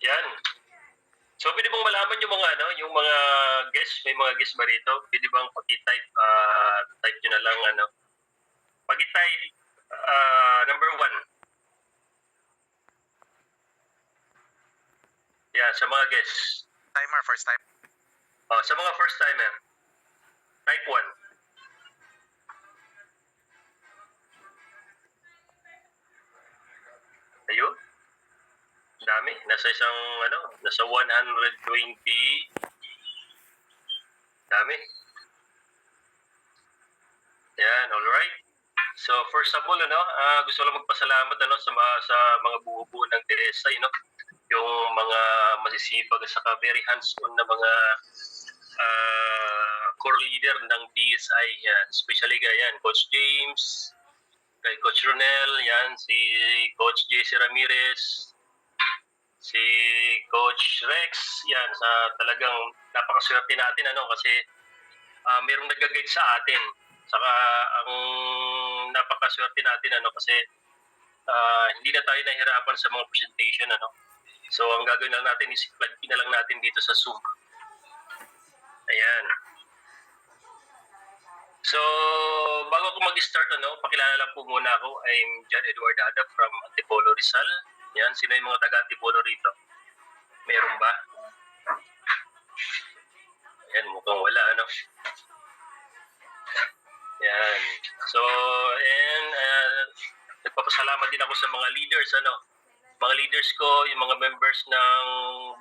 Yan. So, pwede bang malaman yung mga yung mga guests, may mga guests ba rito? Pwede bang paki-type, type nyo na lang Paki-type, number 1. Yan, sa mga guests. Timer, first time. Oh, sa mga first timer, type 1. Ayun. Dami. Nasa isang, nasa 120. Dami. Yan, alright. So, first of all, gusto lang magpasalamat sa mga buo-buo ng TSA, yung mga masisipag at saka very hands-on na mga core leader ng DSI, yan. Especially yan, Coach James, kay Coach Ronel, yan, si Coach JC Ramirez, si Coach Rex, yan, sa talagang napakaswerte natin, kasi mayroong nag-guide sa atin. Saka ang napakaswerte natin, kasi hindi na tayo nahihirapan sa mga presentation, So, ang gagawin lang natin is plug in na lang natin dito sa Zoom. Ayan. So, bago ako mag-start, pakilala lang po muna ako. I'm John Edward Hada from Antipolo, Rizal. Yan, sino yung mga taga-Antipolo rito? Meron ba? Yan, mukhang wala, Yan. So, and nagpapasalamat din ako sa mga leaders, Mga leaders ko, yung mga members ng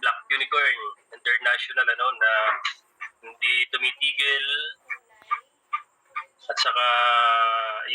Black Unicorn International, na hindi tumitigil, at saka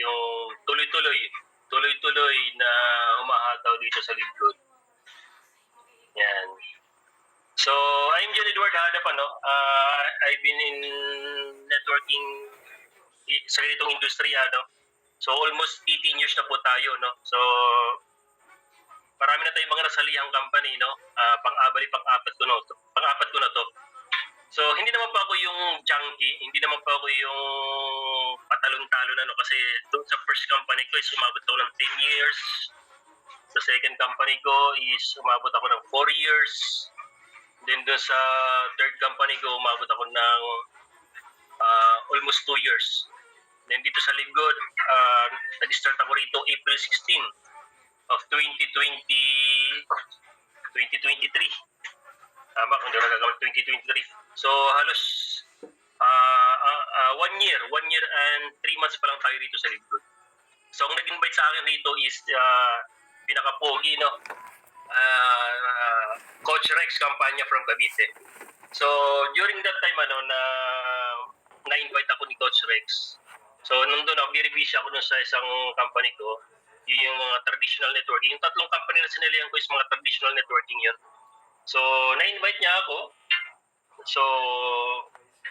yung tuloy-tuloy na humahataw dito sa Libgod. Yan. So, I'm John Edward Hadap, I've been in networking sa ganitong industriya, So, almost 18 years na po tayo, So, marami na tayong mga nasalihang company, pang-apat ko na to. So, hindi naman po ako yung junkie, hindi naman po ako yung patalon-talon, kasi doon sa first company ko is umabot ako ng 10 years. Sa second company ko is umabot ako ng 4 years. Then doon sa third company ko, umabot ako ng almost 2 years. Then dito sa Libgod, nag-start ako rito April 16 of 2023. Tama, kung di ako nagagawin 2023. So, halos 1 year and 3 months pa lang tayo rito sa Libgod. So, ang nag-invite sa akin rito is pinaka-pogi, Coach Rex Campanya from Cavite. So, during that time, na-invite ako ni Coach Rex. So, nung doon ako, biribisya ako sa isang company ko, yung mga traditional networking. Yung tatlong company na sinalihan ko is mga traditional networking yun. So, na-invite niya ako. So,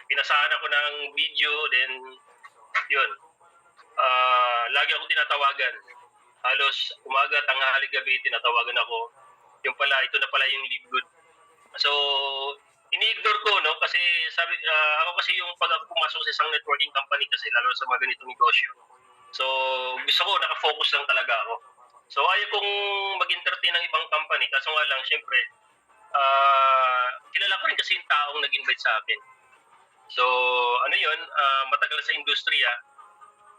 pinasahan ako ng video, then, yun. Lagi ako tinatawagan. Halos umaga, tanghali, gabi, tinatawagan ako. Yung pala, ito na pala yung Libgod. So, ini-ignore ko, kasi ako kasi yung pag ako pumasok sa isang networking company kasi, lalo sa mga ganitong negosyo. So, gusto ko, nakafocus lang talaga ako. So, ayaw kong mag-entertain ng ibang company. Kaso nga lang, syempre, kilala ko rin kasi yung taong nag-invite sa akin. So, matagal sa industriya.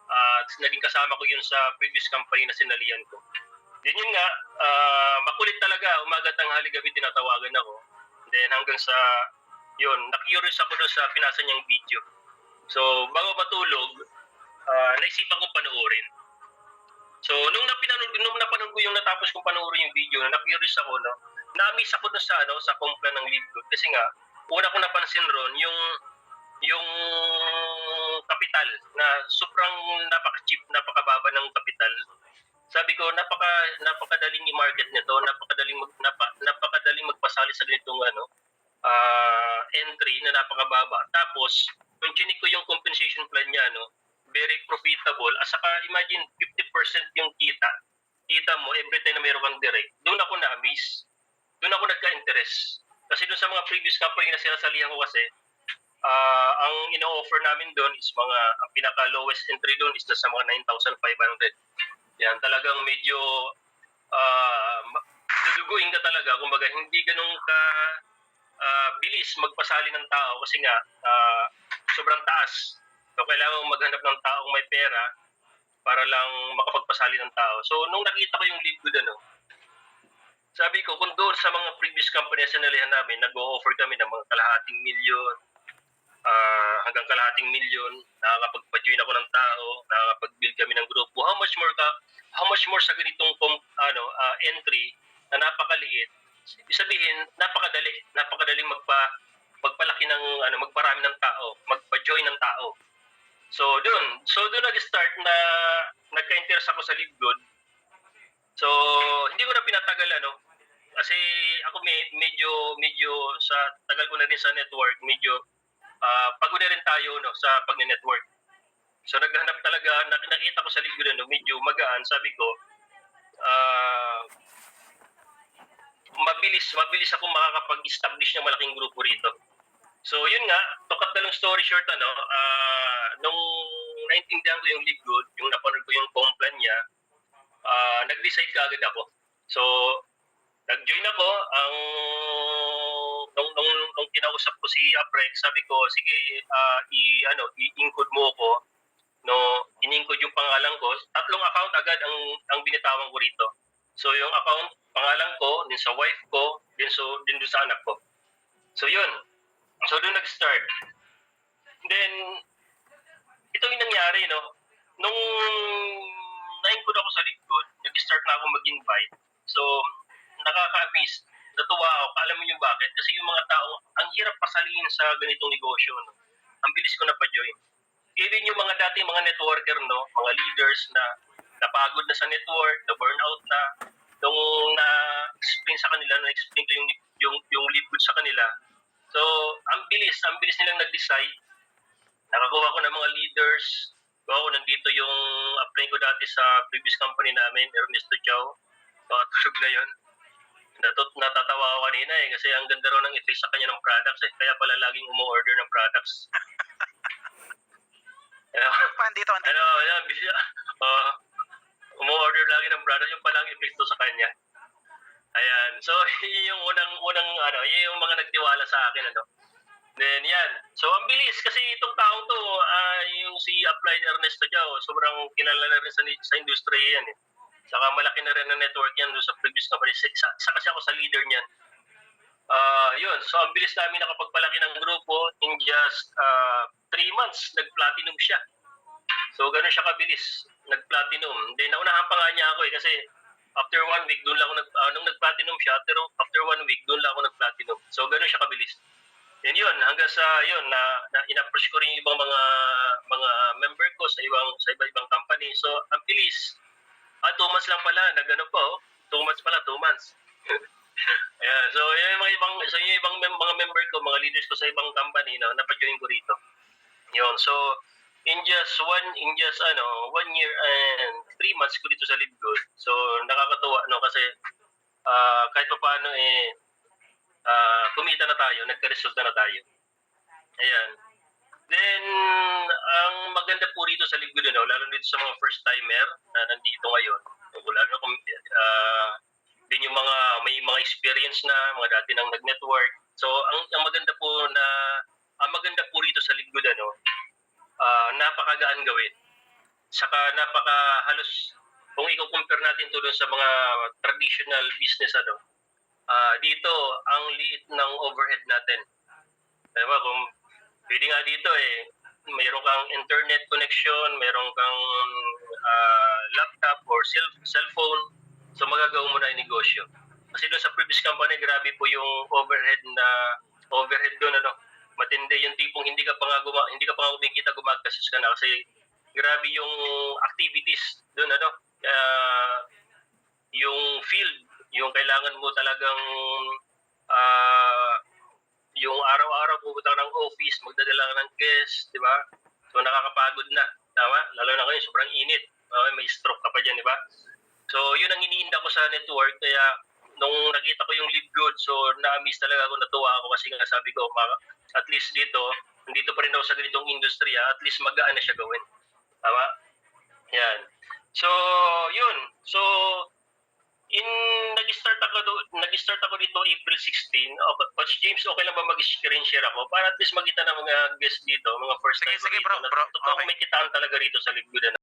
At naging kasama ko yun sa previous company na sinalihan ko. Then yun nga, makulit talaga. Umaga, tanghali, gabi, tinatawagan ako. Then hanggang sa, yun, na-curious ako doon sa pinasa niyang video. So, bago matulog, naisipan kong panoorin. So, nung napanood ko yung natapos kong panoorin yung video, na-curious ako, na-miss ako doon sa kumpla ng Libgod. Kasi nga, una ko napansin ron, yung kapital na sobrang napaka-cheap, napakababa ng kapital. Sabi ko, napakadaling i-market nito, napakadaling magpasali sa ganitong entry na napakababa. Tapos, kung chinik ko yung compensation plan niya, very profitable. At saka, imagine, 50% yung kita mo every time na mayroon kang direct. Doon ako na-miss. Doon ako nagka-interest. Kasi doon sa mga previous company na sinasalihan ko kasi, ang ino-offer namin doon is ang pinaka-lowest entry doon is sa mga 9,500. Yan, talagang medyo doon duduguin ka talaga, kumbaga hindi ganun ka bilis magpasali ng tao kasi nga sobrang taas. So kailangan mong maghanap ng taong may pera para lang makapagpasali ng tao. So nung nakita ko yung lead good sabi ko kung doon sa mga previous company na sinalihan namin, nag-o-offer kami ng mga kalahating milyon, hanggang kalahating milyon, nakakapagpa-join ako ng tao, nakakapag-build kami ng grupo. How much more sa ganitong entry na napakaliit. Ibig sabihin, napakadaling magpalaki ng magparami ng tao, magpa-join ng tao. So doon nag-start na nagka-interest ako sa LiveGood. So hindi ko na pinatagal kasi ako medyo sa tagal ko na rin sa network, medyo pagod na rin tayo sa pag-network. So naghanap talaga, nakita ko sa LiveGood medyo magaan, sabi ko mabilis ako makakapag-establish ng malaking grupo rito. So yun nga, to cut na lang story short, nung naintindihan ko yung LiveGood, yung napanood ko yung complan niya, nag-decide kaagad ako. So nag-join ako, nung kinausap ko si Aprex, sabi ko, sige, i-include mo ko, in-include yung pangalan ko, 3 account agad ang binitawan ko rito. So yung account, pangalan ko, din sa wife ko, din doon sa anak ko. So yun. So doon nag-start. Then, ito yung nangyari, nung na-include ako sa LiveGood, nag-start na ako mag-invite. So, nakaka-amaze. Natuwa ako. Alam mo yung bakit? Kasi yung mga tao, ang hirap pasalihin sa ganitong negosyo. Ang bilis ko na pa-join. Even yung mga dating mga networker, mga leaders na napagod na sa network, na burnout na, nung na-explain sa kanila, na-explain ko yung LiveGood sa kanila. So, ang bilis nilang nag-decide. Nakakuha ko ng mga leaders. Nandito yung apply ko dati sa previous company namin, Ernesto Chao. Tulog na yun. Natatawa ako kanina kasi ang ganda raw ng effect sa kanya ng products Kaya pala laging umu-order ng products. Pandito. Umu-order lagi ng products, yung palang effect sa kanya. Ayan. So, yung unang yung mga nagtiwala sa akin, Then, yan. So, ang bilis kasi itong taong to, yung si Applied Ernesto Chao, sobrang kilala na rin sa industriya yan. Saka malaki na rin ang network yan doon sa previous company. Isa kasi ako sa leader niyan. Yun. So, ang bilis namin nakapagpalaki ng grupo. In just 3 months, nag-platinum siya. So, ganun siya kabilis. Nag-platinum. Then, naunahan pa nga niya ako kasi after 1 week, doon lang ako nung nag-platinum siya, pero after 1 week, doon lang ako nag-platinum. So, ganun siya kabilis. Then yun, hanggang sa yun, na in-approach ko rin yung ibang mga member ko sa iba-ibang company. So, ang bilis. 2 months lang pala, 2 months pala, 2 months. Ayan, so yung ibang mga member ko, mga leaders ko sa ibang company, napa-join ko rito. Yun, so in just 1 year and 3 months ko dito sa LiveGood. So nakakatuwa kasi kahit pa paano kumita na tayo, nagka-resulta na tayo. Ayan. Then ang maganda po rito sa LiveGood, lalo dito sa mga first timer na nandito ngayon, lalo kung din yung may mga experience na, mga dati nang nag-network. So ang maganda po rito sa LiveGood, napakagaan gawin. Saka halos kung i-compare natin to sa mga traditional business, dito ang liit ng overhead natin. Diba? Kung pwede nga dito mayroon kang internet connection, mayroon kang laptop or cellphone, so magagawa mo na yung negosyo. Kasi doon sa previous company, grabe po yung overhead doon, matindi yung tipong hindi ka pa nga kumikita, gumagasos ka na kasi grabe yung activities doon, yung field, yung kailangan mo talagang yung araw-araw pupunta ka ng office, magdadala ka ng guest, di ba? So nakakapagod na, tama? Lalo na ngayon, sobrang init. May stroke ka pa dyan, di ba? So yun ang iniinda ko sa network, kaya nung nakita ko yung LiveGood, so na-amaze talaga ako, natuwa ako kasi nga sabi ko, at least nandito pa rin ako sa ganitong industriya, at least magaan na siya gawin. Tama? Yan. So, yun. So, Nag-start ako dito April 16. Coach James, okay lang ba mag-screen share ako? Para at least makita ng mga guests dito, mga first Sige, timer sige, dito. bro, Na bro. totoo Okay. may kitaan talaga rito sa Ligbudan.